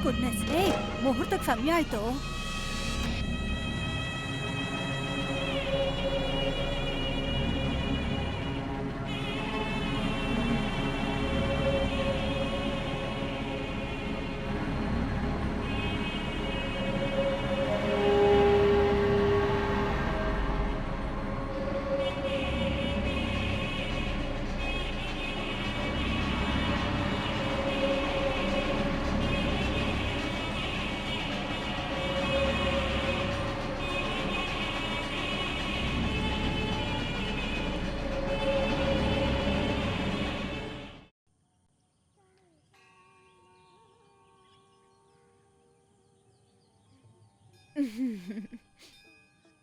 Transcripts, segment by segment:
Goodness. ಮುಹೂರ್ತಕ್ಕೆ ಸಮಯ ಆಯ್ತು.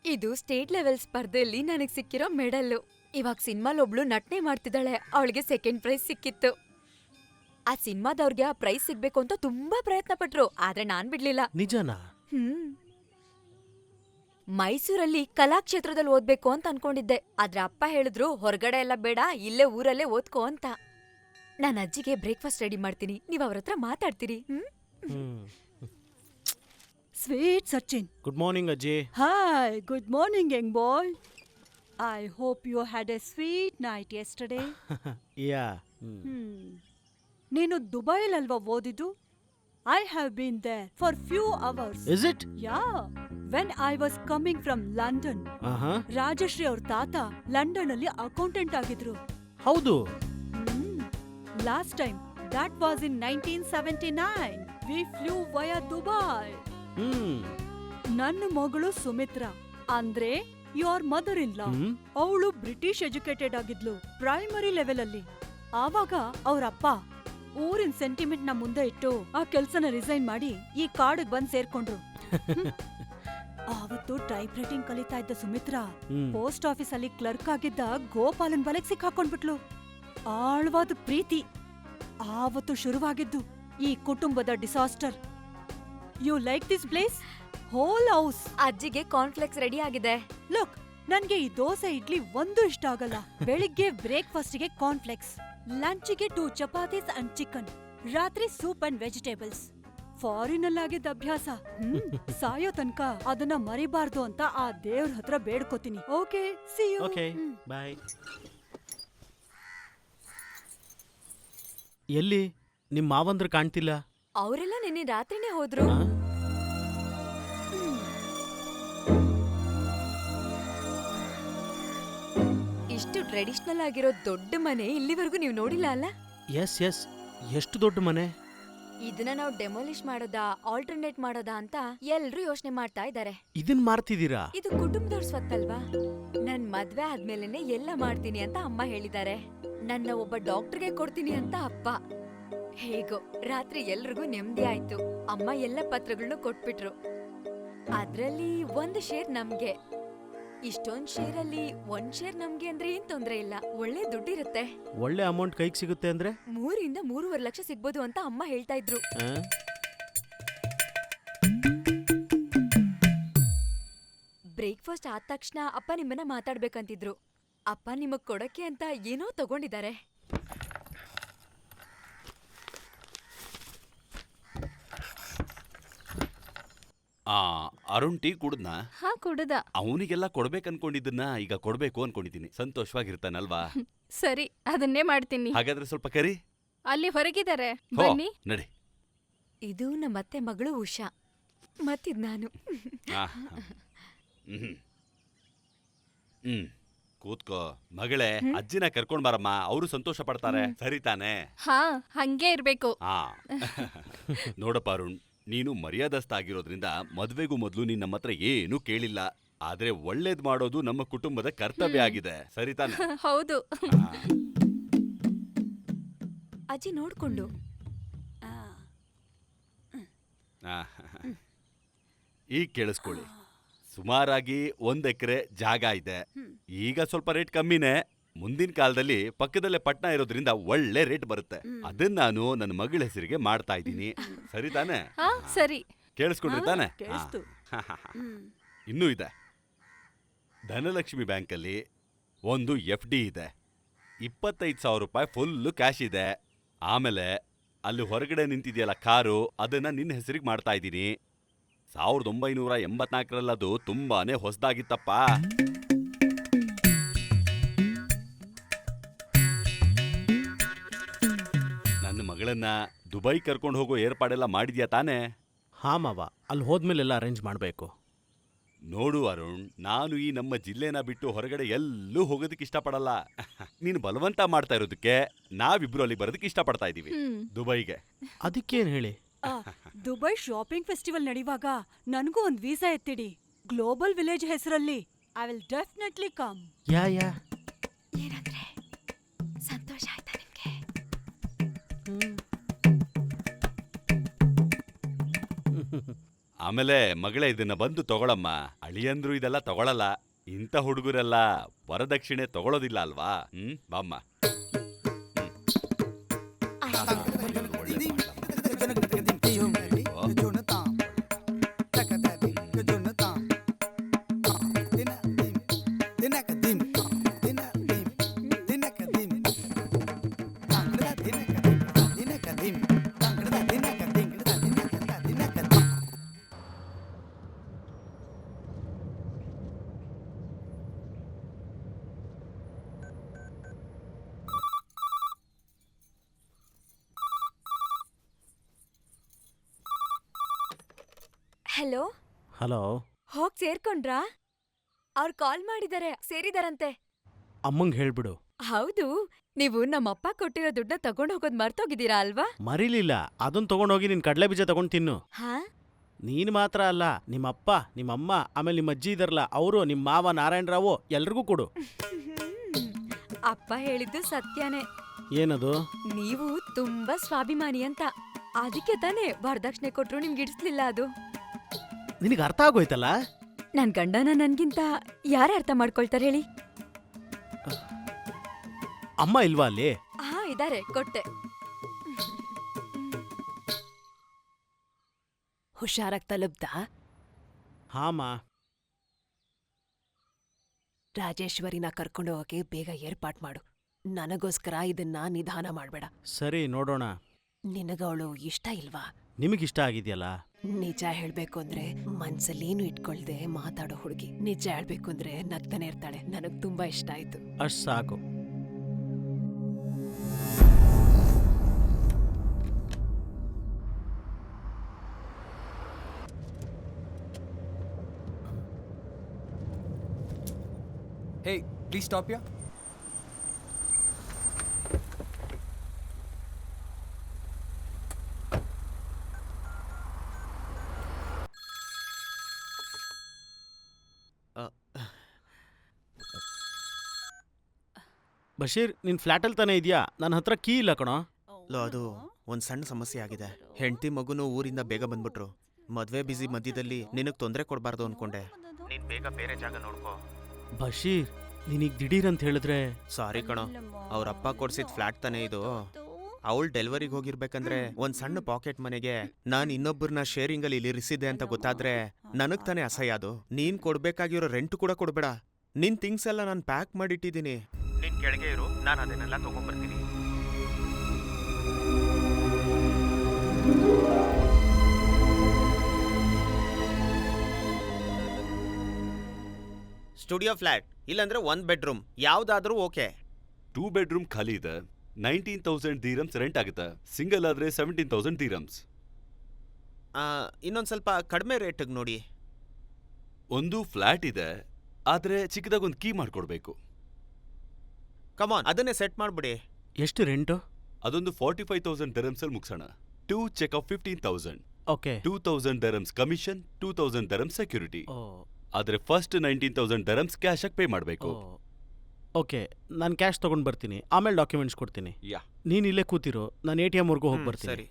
ಇದು ಸ್ಟೇಟ್ ಲೆವೆಲ್ ಸ್ಪರ್ಧೆಯಲ್ಲಿ ನನಗ್ ಸಿಕ್ಕಿರೋ ಮೆಡಲ್ಲು. ಇವಾಗ ಸಿನಿಮಾಲೊಬ್ಳು ನಟನೆ ಮಾಡ್ತಿದ್ದಾಳೆ, ಅವಳಿಗೆ ಸೆಕೆಂಡ್ ಪ್ರೈಸ್ ಸಿಕ್ಕಿತ್ತು. ಆ ಸಿನಿಮಾದವ್ರಿಗೆ ಆ ಪ್ರೈಸ್ ಸಿಗ್ಬೇಕು ಅಂತ ತುಂಬಾ ಪ್ರಯತ್ನ ಪಟ್ರು, ಆದ್ರೆ ನಾನ್ ಬಿಡ್ಲಿಲ್ಲ. ನಿಜನಾ? ಮೈಸೂರಲ್ಲಿ ಕಲಾಕ್ಷೇತ್ರದಲ್ಲಿ ಓದ್ಬೇಕು ಅಂತ ಅನ್ಕೊಂಡಿದ್ದೆ, ಆದ್ರೆ ಅಪ್ಪ ಹೇಳಿದ್ರು ಹೊರಗಡೆ ಎಲ್ಲ ಬೇಡ, ಇಲ್ಲೇ ಊರಲ್ಲೇ ಓದ್ಕೋ ಅಂತ. ನಾನ್ ಅಜ್ಜಿಗೆ ಬ್ರೇಕ್ಫಾಸ್ಟ್ ರೆಡಿ ಮಾಡ್ತೀನಿ, ನೀವ್ ಅವ್ರ ಹತ್ರ ಮಾತಾಡ್ತೀರಿ. Sweet Sachin. Good morning, Ajay. Hi, good morning, young boy. I hope you had a sweet night yesterday. Yeah. ನೀನು ದುಬೈಲಲ್ವಾ ಓದಿದ್ದು? I have been there for few hours. Is it? Yeah. When I was coming from London, Rajashree ಅವ್ರ ತಾತ London ಅಲ್ಲಿ accountant ಆಗಿದ್ರು. ಹೌದು. Last time, that was in 1979. We flew via Dubai. ನನ್ನ ಮಗಳು ಸುಮಿತ್ರಾ ಅಂದ್ರೆ ಯೋರ್ ಮದರ್ ಇನ್ ಲಾ, ಅವಳು ಬ್ರಿಟಿಷ್ ಎಜುಕೇಟೆಡ್ ಆಗಿದ್ಲು ಪ್ರೈಮರಿ ಲೆವೆಲ್ ಅಲ್ಲಿ. ಆವಾಗ ಅವ್ರಪ್ಪ ಊರಿನ ಸೆಂಟಿಮೆಂಟ್ ನ ಮುಂದೆ ಇಟ್ಟು ಆ ಕೆಲ್ಸನ ರಿಸೈನ್ ಮಾಡಿ ಈ ಕಾಡಿಗೆ ಬಂದ್ ಸೇರ್ಕೊಂಡ್ರು. ಆವತ್ತು ಟೈಪ್ ರೈಟಿಂಗ್ ಕಲಿತಾ ಇದ್ದ ಸುಮಿತ್ರಾ ಪೋಸ್ಟ್ ಆಫೀಸ್ ಅಲ್ಲಿ ಕ್ಲರ್ಕ್ ಆಗಿದ್ದ ಗೋಪಾಲನ್ ಬಲೆಗ್ ಸಿಕ್ಕಾಕೊಂಡ್ಬಿಟ್ಲು. ಆಳವಾದ ಪ್ರೀತಿ ಆವತ್ತು ಶುರುವಾಗಿದ್ದು ಈ ಕುಟುಂಬದ disaster. You like this place? Whole house. ಅಜ್ಜಿಗೆ ಕಾನ್ಫ್ಲೆಕ್ಸ್ ರೆಡಿ ಆಗಿದೆ. ಲುಕ್, ನನ್ಗೆ ಈ ದೋಸೆ ಇಡ್ಲಿ ಒಂದು ಇಷ್ಟ ಆಗಲ್ಲ. ಬೆಳಿಗ್ಗೆ ಬ್ರೇಕ್ಫಾಸ್ಟ್ಗೆ ಕಾರ್ನ್ಫ್ಲೆಕ್ಸ್, ಲಂಚ್ಗೆ 2 ಚಪಾತೀಸ್ ಅಂಡ್ ಚಿಕನ್, ರಾತ್ರಿ ಸೂಪ್ ಅಂಡ್ ವೆಜಿಟೇಬಲ್ಸ್. ಫಾರಿನ್ ಅಲ್ಲಾಗಿದ್ದ ಅಭ್ಯಾಸ. ಸಾಯೋ ತನಕ ಅದನ್ನ ಮರಿಬಾರ್ದು ಅಂತ ಆ ದೇವ್ರ ಹತ್ರ ಬೇಡ್ಕೋತೀನಿ. Okay, see you. Okay, bye. ಎಲ್ಲಿ ನಿಮ್ ಮಾವಂದ್ರು ಕಾಣ್ತಿಲ್ಲ? ಅವರೆಲ್ಲ ನಿನ್ನೆ ರಾತ್ರಿನೇ ಹೋದ್ರು. ಇಷ್ಟು ಟ್ರೆಡಿಷನಲ್ ಆಗಿರೋ ದೊಡ್ಡ ಮನೆ ಇಲ್ಲಿವರೆಗೂ ನೀವು ನೋಡಿಲ್ಲ ಅಲ್ಲ? ಎಸ್, ಎಷ್ಟು ದೊಡ್ಡ ಮನೆ. ಇದನ್ನ ನಾವು ಡೆಮೊಲಿಷ್ ಮಾಡೋದಾ ಆಲ್ಟರ್ನೇಟ್ ಮಾಡೋದಾ ಅಂತ ಎಲ್ರೂ ಯೋಚನೆ ಮಾಡ್ತಾ ಇದ್ದಾರೆ. ಇದನ್ ಮಾಡ್ತಿದ್ದೀರಾ? ಇದು ಕುಟುಂಬದವ್ರ ಸ್ವತ್ತಲ್ವಾ. ನನ್ ಮದ್ವೆ ಆದ್ಮೇಲೆನೆ ಎಲ್ಲ ಮಾಡ್ತೀನಿ ಅಂತ ಅಮ್ಮ ಹೇಳಿದ್ದಾರೆ. ನನ್ನ ಒಬ್ಬ ಡಾಕ್ಟರ್ಗೆ ಕೊಡ್ತೀನಿ ಅಂತ ಅಪ್ಪ. ಹೇಗೋ ರಾತ್ರಿ ಎಲ್ರಿಗೂ ನೆಮ್ಮದಿ ಆಯ್ತು. ಅಮ್ಮ ಎಲ್ಲ ಪತ್ರಗಳನ್ನು ಕೊಟ್ಬಿಟ್ರು. ಅದ್ರಲ್ಲಿ 1 ಶೇರ್ ನಮ್ಗೆ. ಇಷ್ಟೊಂದ್ ಶೇರಲ್ಲಿ 1 ಶೇರ್ ನಮ್ಗೆ ಅಂದ್ರೆ ಏನ್ ತೊಂದ್ರೆ ಇಲ್ಲ, ಒಳ್ಳೆ ದುಡ್ಡಿರುತ್ತೆ. ಒಳ್ಳೆ ಅಮೌಂಟ್ ಕೈಗೆ ಸಿಗುತ್ತೆ ಅಂದ್ರೆ 3 ಇಂದ 3.5 ಲಕ್ಷ ಸಿಗ್ಬೋದು ಅಂತ ಅಮ್ಮ ಹೇಳ್ತಾ ಇದ್ರು. ಬ್ರೇಕ್ಫಾಸ್ಟ್ ಆದ ತಕ್ಷಣ ಅಪ್ಪ ನಿಮ್ಮನ್ನ ಮಾತಾಡ್ಬೇಕಂತಿದ್ರು. ಅಪ್ಪ ನಿಮಗ್ ಕೊಡಕ್ಕೆ ಅಂತ ಏನೋ ತಗೊಂಡಿದ್ದಾರೆ. ಅರುಣ್ ಟೀ ಕುಡ್ದ್ನಾ? ಹಾ, ಕುಡ್ದ. ಅವನಿಗೆಲ್ಲ ಕೊಡ್ಬೇಕನ್ಕೊಂಡಿದ್ದನ್ನ ಈಗ ಕೊಡ್ಬೇಕು ಅನ್ಕೊಂಡಿದ್ದೀನಿ. ಸಂತೋಷವಾಗಿರ್ತಾನಲ್ವಾ? ಸರಿ, ಅದನ್ನೇ ಮಾಡ್ತೀನಿ. ಹಾಗಾದ್ರೆ ಸ್ವಲ್ಪ ಕರಿ. ಅಲ್ಲಿ ಹೊರಗಿದ್ದಾರೆ, ಹೋ, ಬನ್ನಿ. ನಡಿ. ಇದು ನಮ್ಮತ್ತೆ ಮಗಳು ಉಷಾ, ಮತ್ತಿದ್ ನಾನು. ಕೂತ್ಕೋ ಮಗಳೇ, ಅಜ್ಜಿನ ಕರ್ಕೊಂಡ್ ಬಾರಮ್ಮ, ಅವರು ಸಂತೋಷ ಪಡ್ತಾರೆ. ಸರಿ ತಾನೆ? ಹಾ, ಹಂಗೆ ಇರ್ಬೇಕು. ನೋಡಪ್ಪ ಅರುಣ್, ನೀನು ಮರ್ಯಾದಸ್ಥ ಆಗಿರೋದ್ರಿಂದ ಮದ್ವೆಗೂ ಮೊದ್ಲು ನೀನ್ ನಮ್ಮ ಹತ್ರ ಏನೂ ಕೇಳಿಲ್ಲ. ಆದ್ರೆ ಒಳ್ಳೇದ್ ಮಾಡೋದು ನಮ್ಮ ಕುಟುಂಬದ ಕರ್ತವ್ಯ ಆಗಿದೆ. ಸರಿ ತಾನೆ? ಹೌದು. ಅಜ್ಜಿ ನೋಡ್ಕೊಂಡು. ಈಗ ಕೇಳಿಸ್ಕೊಳ್ಳಿ, ಸುಮಾರಾಗಿ 1 ಎಕರೆ ಜಾಗ ಇದೆ. ಈಗ ಸ್ವಲ್ಪ ರೇಟ್ ಕಮ್ಮಿನೇ. ಮುಂದಿನ ಕಾಲದಲ್ಲಿ ಪಕ್ಕದಲ್ಲೇ ಪಟ್ನ ಇರೋದ್ರಿಂದ ಒಳ್ಳೆ ರೇಟ್ ಬರುತ್ತೆ. ಅದನ್ನ ನಾನು ನನ್ನ ಮಗಳ ಹೆಸರಿಗೆ ಮಾಡ್ತಾ ಇದ್ದೀನಿ. ಸರಿ ತಾನೆ? ಸರಿ. ಕೇಳಿಸ್ಕೊಂಡ್ರಿ ತಾನೆ? ಇನ್ನೂ ಇದೆ. ಧನಲಕ್ಷ್ಮಿ ಬ್ಯಾಂಕಲ್ಲಿ ಒಂದು FD ಇದೆ. 25,000 ರೂಪಾಯಿ ಫುಲ್ಲು ಕ್ಯಾಶ್ ಇದೆ. ಆಮೇಲೆ ಅಲ್ಲಿ ಹೊರಗಡೆ ನಿಂತಿದೆಯಲ್ಲ ಕಾರು, ಅದನ್ನ ನಿನ್ನ ಹೆಸರಿಗೆ ಮಾಡ್ತಾ ಇದ್ದೀನಿ. 1984ರಲ್ಲಿ ಅದು ತುಂಬಾನೇ ಹೊಸದಾಗಿತ್ತಪ್ಪ. ನನ್ನ ಮಗಳನ್ನ ದುಬೈ ಕರ್ಕೊಂಡು ಹೋಗೋ ಏರ್ಪಾಡೆಲ್ಲ ಮಾಡಿದ್ಯಾ ತಾನೇ? ಹಾ ಮಾವ, ಅಲ್ಲಿ ಹೋದ್ಮೇಲೆಲ್ಲ ಅರೇಂಜ್ ಮಾಡಬೇಕು. ನೋಡು ಅರುಣ್, ನಾನು ಈ ನಮ್ಮ ಜಿಲ್ಲೆನ ಬಿಟ್ಟು ಹೊರಗಡೆ ಎಲ್ಲೂ ಹೋಗೋದಕ್ಕೆ ಇಷ್ಟಪಡಲ್ಲ. ನೀನು ಬಲವಂತ ಮಾಡ್ತಾ ಇರೋದಕ್ಕೆ ನಾವಿಬ್ರು ಅಲ್ಲಿ ಬರೋದಕ್ಕೆ ಇಷ್ಟಪಡ್ತಾ ಇದ್ದೀವಿ, ದುಬೈಗೆ. ಅದಕ್ಕೇನು ಹೇಳಿ? ದುಬೈ ಶಾಪಿಂಗ್ ಫೆಸ್ಟಿವಲ್ ನಡೆಯುವಾಗ ನನಗೂ ಒಂದ್ ವೀಸಾ ಎತ್ತಿಡಿ. ಗ್ಲೋಬಲ್ ವಿಲೇಜ್ ಹೆಸರಲ್ಲಿ. I will definitely come. Yeah ಏನಂದ್ರೆ ಸಂತೋಷ ಆಯ್ತಾ ನಿಮ್ಗೆ? ಆಮೇಲೆ ಮಗಳೇ, ಇದನ್ನ ಬಂದು ತಗೊಳಮ್ಮ. ಅಳಿಯಂದ್ರು ಇದೆಲ್ಲ ತಗೊಳಲ್ಲ. ಇಂಥ ಹುಡುಗರೆಲ್ಲ ವರದಕ್ಷಿಣೆ ತಗೊಳ್ಳೋದಿಲ್ಲ ಅಲ್ವಾ? ಬಾಮ್ಮ. Hello, hello. ಹೋಗ್ ಸೇರ್ಕೊಂಡ್ರಾ? ಅವ್ರು ಕಾಲ್ ಮಾಡಿದಾರೆ, ಸೇರಿದಾರಂತೆ. ಅಮ್ಮಂಗೆ ಹೇಳ್ಬಿಡು. ಹೌದು, ನೀವು ನಮ್ಮಪ್ಪ ಕೊಟ್ಟಿರೋ ದುಡ್ಡನ್ನ ತಗೊಂಡ್ ಹೋಗೋದ್ ಮರ್ತೋಗಿದ್ದೀರಾ ಅಲ್ವಾ? ಮರೀಲಿಲ್ಲ. ಅದನ್ನ ತಗೊಂಡೋಗಿ ನಿನ್ ಕಡಲೆ ಬೀಜ ತಗೊಂಡ್ ತಿನ್ನು. ಹಾ, ನೀನ್ ಮಾತ್ರ ಅಲ್ಲ, ನಿಮ್ಮಪ್ಪ, ನಿಮ್ಮಮ್ಮ, ಆಮೇಲೆ ನಿಮ್ಮ ಅಜ್ಜಿ ಇದಾರಲ್ಲ ಅವರು, ನಿಮ್ಮ ಮಾವ ನಾರಾಯಣರಾವು ಎಲ್ರಿಗೂ ಕೊಡು. ಅಪ್ಪ ಹೇಳಿದ್ದು ಸತ್ಯನೇ. ಏನದು? ನೀವು ತುಂಬಾ ಸ್ವಾಭಿಮಾನಿ ಅಂತ. ಅದಕ್ಕೆ ತಾನೇ ವರದಕ್ಷಿಣೆ ಕೊಟ್ರು ನಿಮ್ಗೆ ಇಡಿಸ್ಲಿಲ್ಲ ಅದು. ನಿನಗೆ ಅರ್ಥ ಆಗೋಯ್ತಲ್ಲ? ನನ್ ಗಂಡನ ನನ್ಗಿಂತ ಯಾರೇ ಅರ್ಥ ಮಾಡ್ಕೊಳ್ತಾರೆ ಹೇಳಿ? ಅಮ್ಮ ಇಲ್ವಾ ಅಲ್ಲಿ? ಹಾ, ಇದಾರೆ, ಕೊಟ್ಟೆ. ಹುಷಾರಾಗಿ ತಲುಪ್ದಾ? ಹಾಮ. ರಾಜೇಶ್ವರಿನ ಕರ್ಕೊಂಡು ಹೋಗಕ್ಕೆ ಬೇಗ ಏರ್ಪಾಟ್ ಮಾಡು. ನನಗೋಸ್ಕರ ಇದನ್ನ ನಿಧಾನ ಮಾಡ್ಬೇಡ. ಸರಿ, ನೋಡೋಣ. ನಿನಗವಳು ಇಷ್ಟ ಇಲ್ವಾ? ನಿಮಗಿಷ್ಟ ಆಗಿದೆಯಲ್ಲ? ನಿಜ ಹೇಳ್ಬೇಕು ಅಂದ್ರೆ ಮನ್ಸಲ್ಲೇನು ಇಟ್ಕೊಳ್ದೆ ಮಾತಾಡೋ ಹುಡುಗಿ. ನಿಜ ಹೇಳ್ಬೇಕು ಅಂದ್ರೆ ನಗ್ತಾನೆ ಇರ್ತಾಳೆ. ನನಗ್ ತುಂಬಾ ಇಷ್ಟ ಆಯ್ತು. ಅಷ್ಟ್ ಸಾಕು. Hey, please stop here. Basheer, ನಿನ್ ಫ್ಲ್ಯಾಟಲ್ಲಿ ತಾನೇ ಇದೆಯಾ? ನನ್ನ ಹತ್ರ ಕೀ ಇಲ್ಲ ಕಣೋ. ಲೋ, ಅದು ಒಂದು ಸಣ್ಣ ಸಮಸ್ಯೆ ಆಗಿದೆ. ಹೆಂಡತಿ ಮಗುನು ಊರಿಂದ ಬೇಗ ಬಂದ್ಬಿಟ್ರು. ಮದ್ವೆ ಬಿಸಿ ಮಧ್ಯದಲ್ಲಿ ನಿನಗೆ ತೊಂದರೆ ಕೊಡಬಾರ್ದು ಅನ್ಕೊಂಡೆ. ನೀನ್ ಬೇಗ ಬೇರೆ ಜಾಗ ನೋಡ್ಕೋ. ಬಶೀರ್, ನಿನಗ್ ದಿಢೀರ್ ಅಂತ ಹೇಳಿದ್ರೆ? ಸಾರಿ ಕಣೋ, ಅವ್ರಪ್ಪ ಕೊಡ್ಸಿದ್ ಫ್ಲಾಟ್ ತಾನೇ ಇದು. ಅವಳು ಡೆಲಿವರಿಗೆ ಹೋಗಿರ್ಬೇಕಂದ್ರೆ ಒಂದ್ ಸಣ್ಣ ಪಾಕೆಟ್ ಮನೆಗೆ ನಾನ್ ಇನ್ನೊಬ್ಬರನ್ನ ಶೇರಿಂಗ್ ಅಲ್ಲಿ ಇರಿಸಿದ್ದೆ ಅಂತ ಗೊತ್ತಾದ್ರೆ ನನಗ್ ತಾನೇ ಅಸಹ್ಯ. ಅದು ನೀನ್ ಕೊಡ್ಬೇಕಾಗಿರೋ ರೆಂಟ್ ಕೂಡ ಕೊಡ್ಬೇಡ. ನಿನ್ ಥಿಂಗ್ಸ್ ಎಲ್ಲ ನಾನು ಪ್ಯಾಕ್ ಮಾಡಿಟ್ಟಿದ್ದೀನಿ. ನೀನ್ ಕೆಳಗೆ ಇರು, ನಾನು ಅದನ್ನೆಲ್ಲ ತಗೊಂಡ್ಬರ್ತೀನಿ. ಸ್ಟುಡಿಯೋ ಫ್ಲಾಟ್ ಇಲ್ಲಾಂದ್ರೆ 1 ಬೆಡ್ರೂಮ್ ಯಾವ್ದಾದ್ರೂ ಓಕೆ. 2 ಬೆಡ್ರೂಮ್ ಖಾಲಿ ಇದೆ. 19,000 dirhams ರೆಂಟ್ ಆಗುತ್ತೆ. ಸಿಂಗಲ್ ಆದ್ರೆ 17,000 dirhams. ಇನ್ನೊಂದ್ ಸ್ವಲ್ಪ ಕಡಿಮೆ ರೇಟಿಗೆ ನೋಡಿ. ಒಂದು ಫ್ಲಾಟ್ ಇದೆ, ಆದ್ರೆ ಚಿಕ್ಕದಾಗ ಒಂದು ಕೀ ಮಾಡ್ಕೊಡ್ಬೇಕು. ಕಮಾನ್, ಅದನ್ನೇ ಸೆಟ್ ಮಾಡ್ಬಿಡಿ. ಎಷ್ಟು ರೆಂಟು? ಅದೊಂದು 45,000 dirhams ಅಲ್ಲಿ ಮುಗ್ಸೋಣ. 2 cheque of 15,000. Okay. 2,000 dirhams commission, 2,000 dirhams security. Oh, ಆದ್ರೆ ಫಸ್ಟ್ 19,000 dirhams ಕ್ಯಾಶ್ ಆಗಿ ಪೇ ಮಾಡಬೇಕು. ಓಕೆ, ನಾನು ಕ್ಯಾಶ್ ತಗೊಂಡ್ ಬರ್ತೀನಿ, ಆಮೇಲೆ ಡಾಕ್ಯುಮೆಂಟ್ಸ್ ಕೊಡ್ತೀನಿ. ಯಾ, ನೀನ್ ಇಲ್ಲೇ ಕೂತಿರು, ನಾನು ATM ವರ್ಗೂ ಹೋಗಿ ಬರ್ತೀನಿ. ಸರಿ.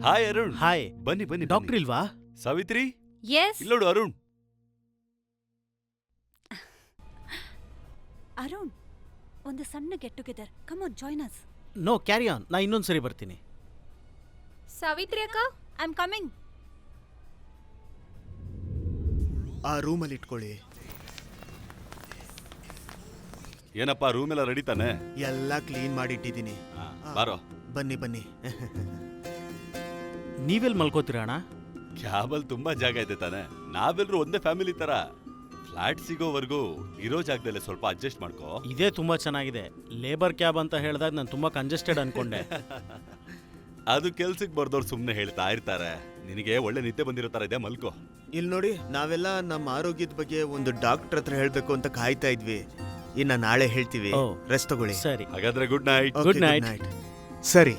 ಹಾಯ್ ಅರುಣ್. ಹಾಯ್. ಬನ್ನಿ ಬನ್ನಿ ಡಾಕ್ಟರ್ ಬನ್ನಿ. ಇಲ್ವಾ? ಸಾವಿತ್ರಿ ಎಸ್ ಇಲ್ಲೋಡು ಅರುಣ್. ಅರುಣ್, ಒಂದು ಸಣ್ಣ get together. Come on, join us. No, carry on. ನಾ ಇನ್ನೊಂದ್ಸರಿ ಬರ್ತೀನಿ. ಸಾವಿತ್ರಿ ಅಕ್ಕ ಐ ಆಮ್ ಕಮಿಂಗ್. ಆ ರೂಮಲ್ಲಿ ಇಟ್ಕೊಳ್ಳಿ. ಏನಪ್ಪ ರೂಮ್ ಎಲ್ಲ ರೆಡಿ ತಾನೆ? ಎಲ್ಲ ಕ್ಲೀನ್ ಮಾಡಿಟ್ಟಿದ್ದೀನಿ. ಬಾರೋ. ಬನ್ನಿ ಬನ್ನಿ. ನೀವೆಲ್ಲಿ ಮಲ್ಕೋತೀರಾ ಅಣ್ಣ? ಕ್ಯಾಬಲ್ ತುಂಬಾ ಜಾಗ ಇದೆ ತಾನೆ. ನಾವೆಲ್ಲರೂ ಒಂದೇ ಫ್ಯಾಮಿಲಿ ತರ. ಫ್ಲಾಟ್ ಸಿಗೋವರೆಗೂ ಇರೋ ಜಾಗದಲ್ಲೇ ಸ್ವಲ್ಪ ಅಡ್ಜಸ್ಟ್ ಮಾಡ್ಕೋ. ಇದೇ ತುಂಬಾ ಚೆನ್ನಾಗಿದೆ. ಲೇಬರ್ ಕ್ಯಾಬ್ ಅಂತ ಹೇಳಿದಾಗ ನಾನು ತುಂಬಾ ಕಂಜೆಸ್ಟೆಡ್ ಅನ್ಕೊಂಡೆ. ಅದು ಕೆಲ್ಸಕ್ಕೆ ಬರ್ದವ್ರು ಸುಮ್ನೆ ಹೇಳ್ತಾ ಇರ್ತಾರೆ. ನಿನಗೆ ಒಳ್ಳೆ ನಿದ್ದೆ ಬಂದಿರೋ ತರ ಇದೆ, ಮಲ್ಕೋ. ಇಲ್ಲಿ ನೋಡಿ, ನಾವೆಲ್ಲ ನಮ್ಮ ಆರೋಗ್ಯದ ಬಗ್ಗೆ ಒಂದು ಡಾಕ್ಟರ್ ಹತ್ರ ಹೇಳ್ಬೇಕು ಅಂತ ಕಾಯ್ತಾ ಇದ್ವಿ. ಇನ್ನ ನಾಳೆ ಹೇಳ್ತೀವಿ. ಓ. ರೆಸ್ಟ್ ತಗೊಳ್ಳಿ. ಸರಿ. ಹಾಗಾದ್ರೆ ಗುಡ್ ನೈಟ್. Good night. ಸರಿ.